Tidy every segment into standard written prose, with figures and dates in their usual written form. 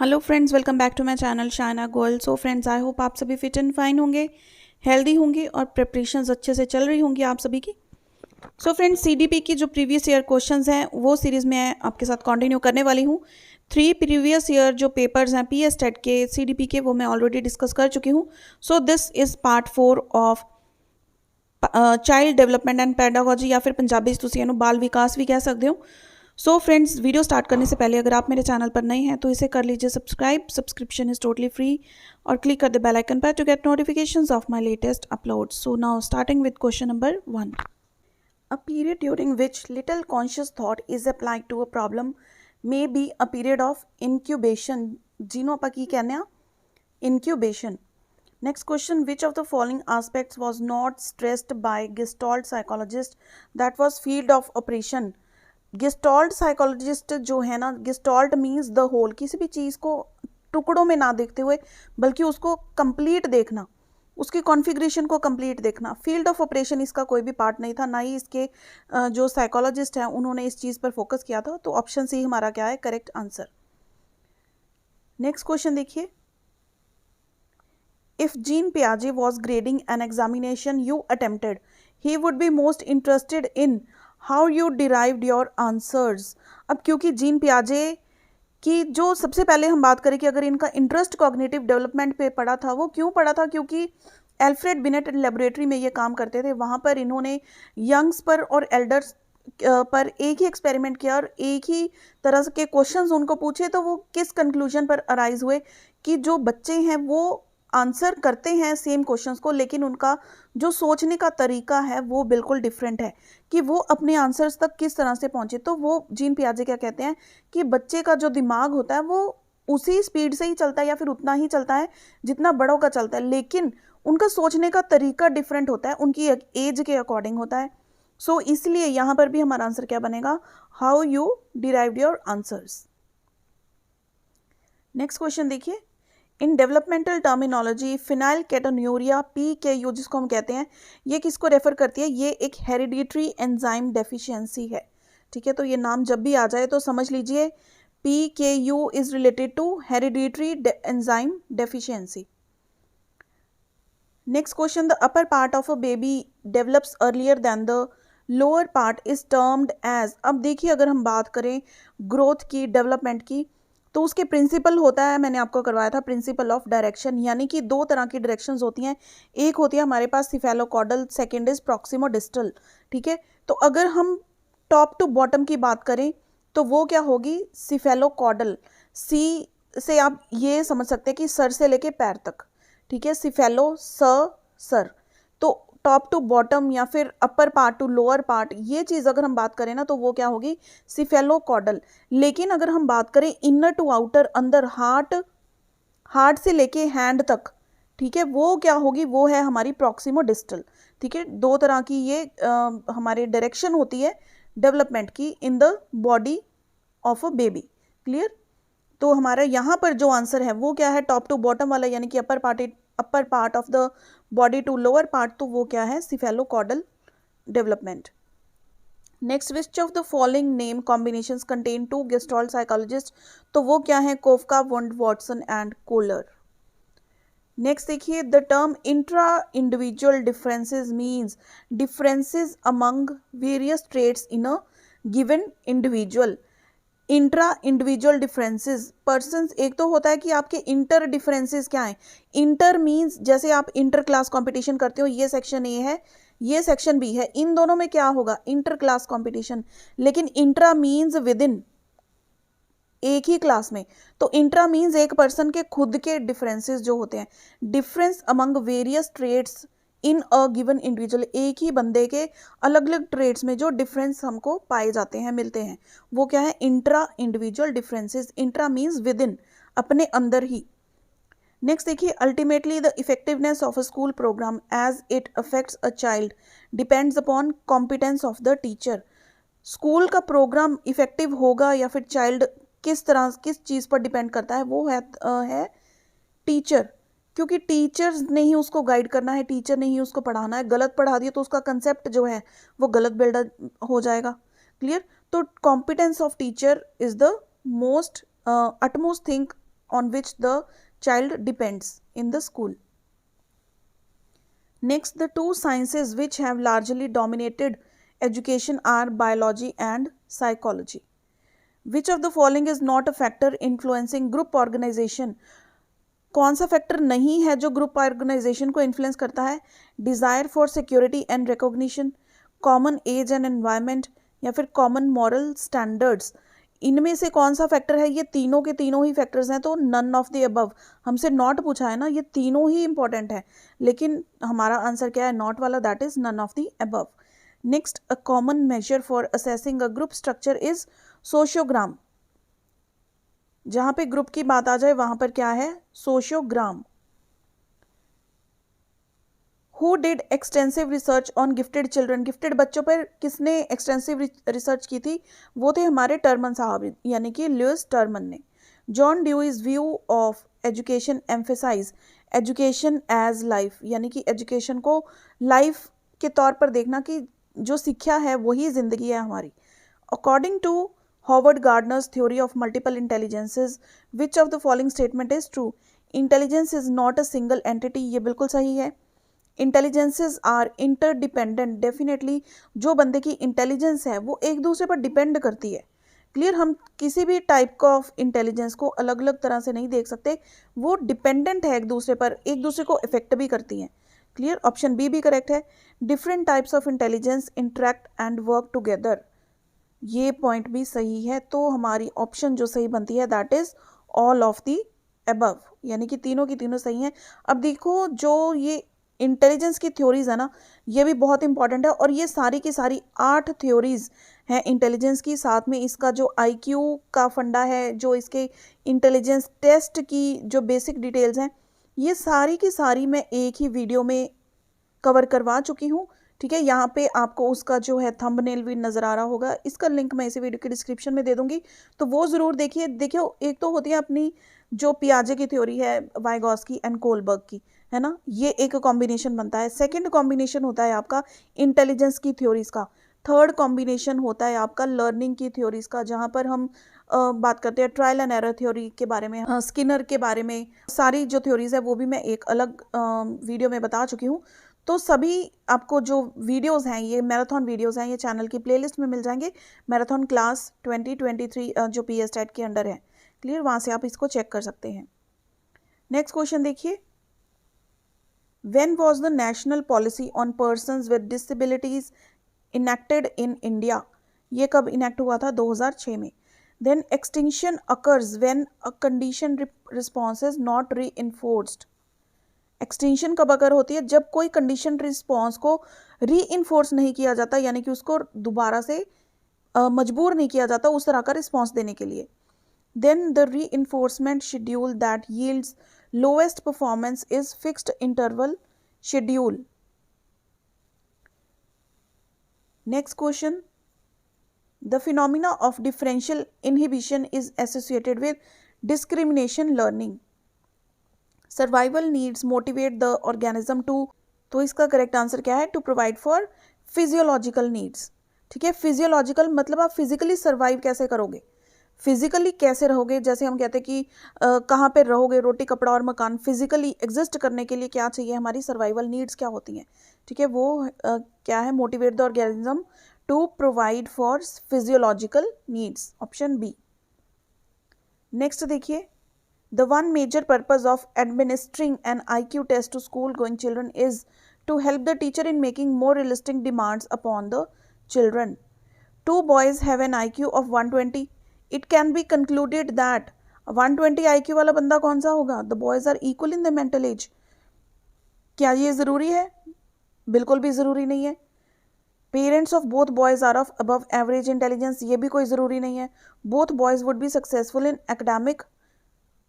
Hello friends, welcome back to my channel Shaina Goyal. So friends, I hope आप सभी fit and fine होंगे, healthy होंगे और प्रिपरेशंस अच्छे से चल रही होंगी आप सभी की। सो फ्रेंड्स, सीडीपी की जो प्रीवियस ईयर क्वेश्चंस हैं वो सीरीज़ में आपके साथ कंटिन्यू करने वाली हूँ। 3 प्रीवियस ईयर जो पेपर्स हैं पीएस टेट के सीडीपी के, वो मैं ऑलरेडी डिस्कस कर चुकी हूँ। So this is part 4 of child development and pedagogy, या फिर पंजाबी तुसी इहनूं बाल विकास भी कह सकते हो। सो फ्रेंड्स, वीडियो स्टार्ट करने से पहले अगर आप मेरे चैनल पर नए हैं तो इसे कर लीजिए subscribe. Subscription is totally free और क्लिक कर द बेल आइकन पर to get notifications of my latest upload. So now starting with question number 1। A period during which little conscious thought is applied to a problem may be a period of incubation, ਜਿਹਨੂੰ ਆਪਾਂ ਕੀ ਕਹਿੰਦੇ ਆ, incubation. Next question, which of the following aspects was not stressed by Gestalt psychologist that was field of operation? Gestalt psychologist जो है ना, gestalt means the whole, किसी भी चीज़ को टुकड़ों में ना देखते हुए बल्कि उसको कंप्लीट देखना, उसकी कॉन्फ़िगरेशन को कंप्लीट देखना। फील्ड ऑफ ऑपरेशन इसका कोई भी पार्ट नहीं था, ना ही इसके जो साइकोलॉजिस्ट हैं उन्होंने इस चीज़ पर फोकस किया था। तो ऑप्शन सी हमारा क्या है करेक्ट आंसर। नेक्स्ट क्वेश्चन देखिए, इफ जीन पियाजे was grading an examination you attempted, he would be most interested in how you derived your answers. अब क्योंकि जीन पियाजे की जो सबसे पहले हम बात करें कि अगर इनका इंटरेस्ट कॉग्निटिव डेवलपमेंट पे पड़ा था, वो क्यों पड़ा था? क्योंकि एल्फ्रेड बिनेट लेबोरेटरी में ये काम करते थे। वहाँ पर इन्होंने यंग्स पर और एल्डर्स पर एक ही एक्सपेरिमेंट किया और एक ही तरह के क्वेश्चंस उनको पूछे, तो वो किस कंक्लूजन पर अराइज हुए कि जो बच्चे हैं वो आंसर करते हैं सेम क्वेश्चंस को, लेकिन उनका जो सोचने का तरीका है वो बिल्कुल डिफरेंट है, कि वो अपने आंसर्स तक किस तरह से पहुंचे। तो वो जीन पियाजे क्या कहते हैं कि बच्चे का जो दिमाग होता है वो उसी स्पीड से ही चलता है या फिर उतना ही चलता है जितना बड़ों का चलता है, लेकिन उनका सोचने का तरीका डिफरेंट होता है, उनकी एज के अकॉर्डिंग होता है। सो इसलिए यहाँ पर भी हमारा आंसर क्या बनेगा, how you derived your answers. Next question देखिए, इन डेवलपमेंटल टर्मिनोलॉजी फिनाइल केटोन्यूरिया PKU जिसको हम कहते हैं, ये किसको रेफर करती है? ये एक हेरिडिटरी एंजाइम डेफिशिएंसी है। ठीक है, तो ये नाम जब भी आ जाए तो समझ लीजिए PKU is related to hereditary enzyme deficiency. Next question, the upper part of a baby develops earlier than the lower part is termed as. अब देखिए, अगर हम बात करें ग्रोथ की, डेवलपमेंट की, तो उसके प्रिंसिपल होता है, मैंने आपको करवाया था, प्रिंसिपल ऑफ डायरेक्शन। यानी कि दो तरह की डायरेक्शंस होती हैं, एक होती है हमारे पास cephalocaudal, second is proximo distal. ठीक है, तो अगर हम टॉप टू बॉटम की बात करें तो वो क्या होगी, सिफेलोकॉडल। सी से आप ये समझ सकते हैं कि सर से लेके पैर तक। ठीक है, सिफेलो सर, तो टॉप टू बॉटम या फिर upper part two lower part, ये चीज़ अगर हम बात करें ना तो वो क्या होगी, सिफेलोकॉडल। लेकिन अगर हम बात करें इनर टू आउटर, अंदर हार्ट से लेके हैंड तक, ठीक है, वो क्या होगी, वो है हमारी प्रॉक्सिमो डिस्टल। ठीक है, दो तरह की ये हमारे डायरेक्शन होती है डेवलपमेंट की in the body of a baby. Clear? तो हमारा यहाँ पर जो आंसर है वो क्या है, टॉप टू बॉटम वाला, यानी कि upper part of the body to lower part, तो वो क्या है, cephalocaudal development. Next, which of the following name combinations contain two gestalt psychologist, तो वो क्या है, Koffka, Wundt, Watson and Kohler. Next देखिए, the term intra individual differences means differences among various traits in a given individual. Intra individual differences, persons, एक तो होता है कि आपके इंटर डिफरेंसेस क्या है। इंटर मीन्स जैसे आप इंटर क्लास कंपटीशन करते हो, ये सेक्शन ए है, ये सेक्शन बी है, इन दोनों में क्या होगा, इंटर क्लास कंपटीशन। लेकिन इंट्रा मीन्स विद इन, एक ही क्लास में। तो इंट्रा मीन्स एक पर्सन के खुद के डिफरेंसेस जो होते हैं, difference among various traits in a given individual, एक ही बंदे के अलग अलग ट्रेड्स में जो डिफरेंस हमको पाए जाते हैं, मिलते हैं, वो क्या है, intra individual differences. Intra means within, अपने अंदर ही। नेक्स्ट देखिए, ultimately the effectiveness of a school program as it affects a child depends upon competence of the teacher. School का प्रोग्राम इफेक्टिव होगा या फिर चाइल्ड किस तरह, किस चीज़ पर डिपेंड करता है, वो है टीचर। क्योंकि टीचर्स ने ही उसको गाइड करना है, टीचर ने ही उसको पढ़ाना है। गलत पढ़ा दिया तो उसका कंसेप्ट जो है वो गलत बिल्ड हो जाएगा। क्लियर? तो competence of teacher is the most utmost thing on which the child depends in the school. Next, the two sciences which have largely dominated education are biology and psychology. Which of the following is not a factor influencing group organization? कौन सा factor नहीं है जो group organisation को influence करता है? Desire for security and recognition, common age and environment, या फिर कॉमन मॉरल स्टैंडर्ड्स। इनमें से कौन सा फैक्टर है? ये तीनों के तीनों ही फैक्टर्स हैं, तो नन ऑफ द अबव। हमसे नॉट पूछा है ना, ये तीनों ही इंपॉर्टेंट है, लेकिन हमारा आंसर क्या है? नॉट वाला, that is none of the above. Next, a common measure for assessing a group structure is sociogram. जहां पे ग्रुप की बात आ जाए वहां पर क्या है? Sociogram. Who did extensive research on gifted children? Gifted बच्चों पर किसने एक्सटेंसिव रिसर्च की थी? वो थे हमारे टर्मन साहब, यानी कि लुइस टर्मन ने। John Dewey's view of education emphasise education as life, यानी कि एजुकेशन को लाइफ के तौर पर देखना कि जो शिक्षा है वही जिंदगी है हमारी। According to Howard Gardner's theory of multiple intelligences, which of the following statement is true? Intelligence is not a single entity, ये बिल्कुल सही है। इंटेलिजेंसेज आर इंटरडिपेंडेंट, डेफिनेटली जो बंदे की इंटेलिजेंस है वो एक दूसरे पर डिपेंड करती है। क्लियर, हम किसी भी टाइप का ऑफ इंटेलिजेंस को अलग अलग तरह से नहीं देख सकते, वो डिपेंडेंट है एक दूसरे पर, एक दूसरे को इफेक्ट भी करती हैं। क्लियर, ऑप्शन बी भी करेक्ट है। Different types of intelligence interact and work together, ये पॉइंट भी सही है, तो हमारी ऑप्शन जो सही बनती है that is all of the above, यानी कि तीनों की तीनों सही हैं। अब देखो, जो ये इंटेलिजेंस की थ्योरीज है ना, ये भी बहुत इंपॉर्टेंट है, और ये सारी की सारी 8 थ्योरीज हैं इंटेलिजेंस की। साथ में इसका जो आईक्यू का फंडा है, जो इसके इंटेलिजेंस टेस्ट की जो बेसिक डिटेल्स हैं, ये सारी की सारी मैं एक ही वीडियो में कवर करवा चुकी हूँ। ठीक है, यहाँ पे आपको उसका जो है थंबनेल भी नज़र आ रहा होगा, इसका लिंक मैं इसी वीडियो के डिस्क्रिप्शन में दे दूंगी, तो वो ज़रूर देखिए। देखियो, एक तो होती है अपनी जो पियाजे की थ्योरी है, वाइगॉस्की एंड कोलबर्ग की, है ना, ये एक कॉम्बिनेशन बनता है। सेकंड कॉम्बिनेशन होता है आपका इंटेलिजेंस की थ्योरीज का। थर्ड कॉम्बिनेशन होता है आपका लर्निंग की थ्योरीज का, जहाँ पर हम बात करते हैं ट्रायल एंड एरर थ्योरी के बारे में, स्किनर के बारे में। सारी जो थ्योरीज है वो भी मैं एक अलग वीडियो में बता चुकी हूँ। तो सभी आपको जो वीडियोस हैं, ये मैराथन वीडियोस हैं, ये चैनल की प्लेलिस्ट में मिल जाएंगे। मैराथन क्लास 2023 जो PS टेट के अंडर है। क्लियर, वहाँ से आप इसको चेक कर सकते हैं। नेक्स्ट क्वेश्चन देखिए, when was the national policy on persons with disabilities enacted in India? ये कब इनेक्ट हुआ था? 2006 में। Then extinction occurs when a condition response is not reinforced. Extension कब अगर होती है? जब कोई कंडीशन रिस्पॉन्स को री इन्फोर्स नहीं किया जाता, यानी कि उसको दोबारा से मजबूर नहीं किया जाता उस तरह का रिस्पॉन्स देने के लिए। Then the reinforcement schedule that yields lowest performance is fixed interval schedule. Next question, the phenomena of differential inhibition is associated with discrimination learning. Survival needs motivate the organism to, तो इसका correct answer क्या है? To provide for physiological needs. ठीक है, physiological मतलब आप physically survive कैसे करोगे, फिजिकली कैसे रहोगे। जैसे हम कहते हैं कि कहाँ पे रहोगे, रोटी कपड़ा और मकान। फिजिकली एग्जिस्ट करने के लिए क्या चाहिए, हमारी सर्वाइवल नीड्स क्या होती हैं? ठीक है, वो क्या है? Motivate the organism to provide for physiological needs, option B. Next देखिए, the one major purpose of administering an IQ test to school going children is to help the teacher in making more realistic demands upon the children. Two boys have an IQ of 120. It can be concluded that 120 IQ वाला बंदा कौन सा होगा? The boys are equal in the mental age. क्या ये ज़रूरी है? बिल्कुल भी ज़रूरी नहीं है। Parents of both boys are of above average intelligence, ये भी कोई ज़रूरी नहीं है। Both boys would be successful in academic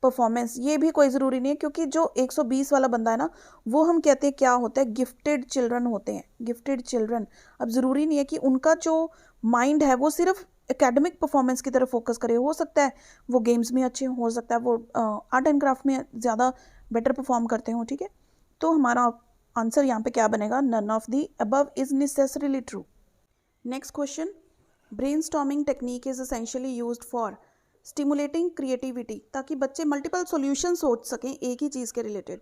performance, ये भी कोई ज़रूरी नहीं है, क्योंकि जो 120 वाला बंदा है ना, वो हम कहते हैं क्या होता है? गिफ्टेड चिल्ड्रन होते हैं, गिफ्टेड चिल्ड्रन। अब ज़रूरी नहीं है कि उनका जो माइंड है वो सिर्फ एकेडमिक परफॉर्मेंस की तरफ फोकस करे। हो सकता है वो गेम्स में अच्छे हो सकता है वो आर्ट एंड क्राफ्ट में ज़्यादा बेटर परफॉर्म करते हो। ठीक है, तो हमारा आंसर यहाँ पे क्या बनेगा? None of the above is necessarily true. Next question, brainstorming technique is essentially used for stimulating creativity, ताकि बच्चे मल्टीपल सॉल्यूशन सोच सकें एक ही चीज़ के रिलेटेड।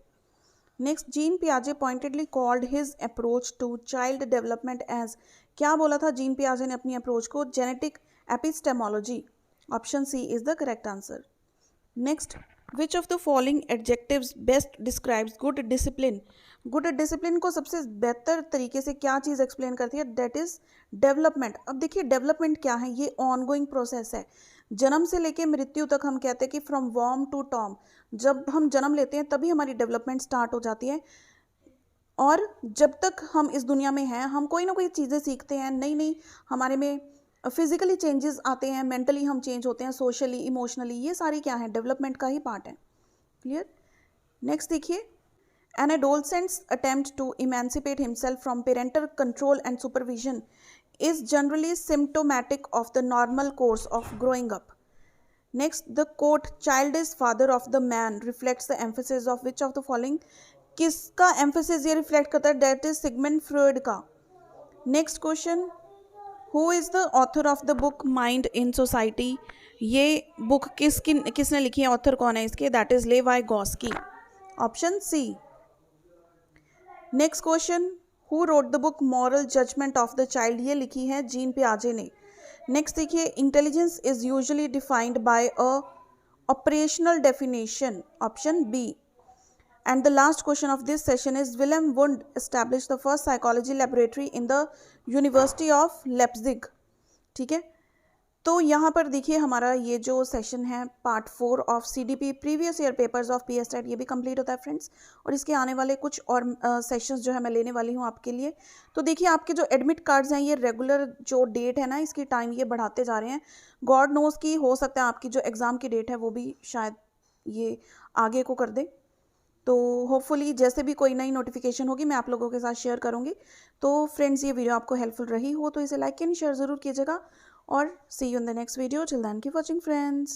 नेक्स्ट, जीन पियाजे pointedly called his approach to child development as, क्या बोला था जीन पियाजे ने अपनी अप्रोच को? Genetic epistemology. Option C is the correct answer. Next, which of the following adjectives best describes good discipline? Good discipline को सबसे बेहतर तरीके से क्या चीज़ एक्सप्लेन करती है? That is development. अब देखिए डेवलपमेंट क्या है, ये ऑनगोइंग प्रोसेस है। जन्म से लेके मृत्यु तक हम कहते हैं कि फ्रॉम वॉर्म टू टॉम, जब हम जन्म लेते हैं तभी हमारी डेवलपमेंट स्टार्ट हो जाती है, और जब तक हम इस दुनिया में हैं हम कोई ना कोई चीज़ें सीखते हैं, नई नई हमारे में फिजिकली चेंजेस आते हैं, मेंटली हम चेंज होते हैं, सोशली, इमोशनली, ये सारी क्या है? डेवलपमेंट का ही पार्ट है। क्लियर? नेक्स्ट देखिए, an adolescents attempt to emancipate himself from parental control and supervision is generally symptomatic of the normal course of growing up. Next, the quote child is father of the man reflects the emphasis of which of the following? किसका emphasis ये reflect करता है? That is Sigmund Freud का। Next question, who is the author of the book Mind in Society? ये book किसने लिखी है? author कौन है इसके? That is Levi Gotsky। Option C। Next question, who wrote the book moral judgment of the child? ये लिखी है जीन पियाजे ने। नेक्स्ट देखिए, intelligence is usually defined by a operational definition. Option B. And the last question of this session is William Wundt establish the first psychology laboratory in the university of Leipzig. ठीक है, तो यहाँ पर देखिए हमारा ये जो सेशन है part 4 of CDP previous year papers of PSTET ये भी कंप्लीट होता है फ्रेंड्स, और इसके आने वाले कुछ और सेशंस जो है मैं लेने वाली हूँ आपके लिए। तो देखिए आपके जो एडमिट कार्ड्स हैं ये रेगुलर जो डेट है ना इसकी टाइम ये बढ़ाते जा रहे हैं। गॉड नोज़ की हो सकता है आपकी जो एग्ज़ाम की डेट है वो भी शायद ये आगे को कर दे। तो होपफुली जैसे भी कोई नई नोटिफिकेशन होगी मैं आप लोगों के साथ शेयर करूँगी। तो फ्रेंड्स ये वीडियो आपको हेल्पफुल रही हो तो इसे लाइक एंड शेयर ज़रूर कीजिएगा, और see you in the next video. Till then keep watching friends.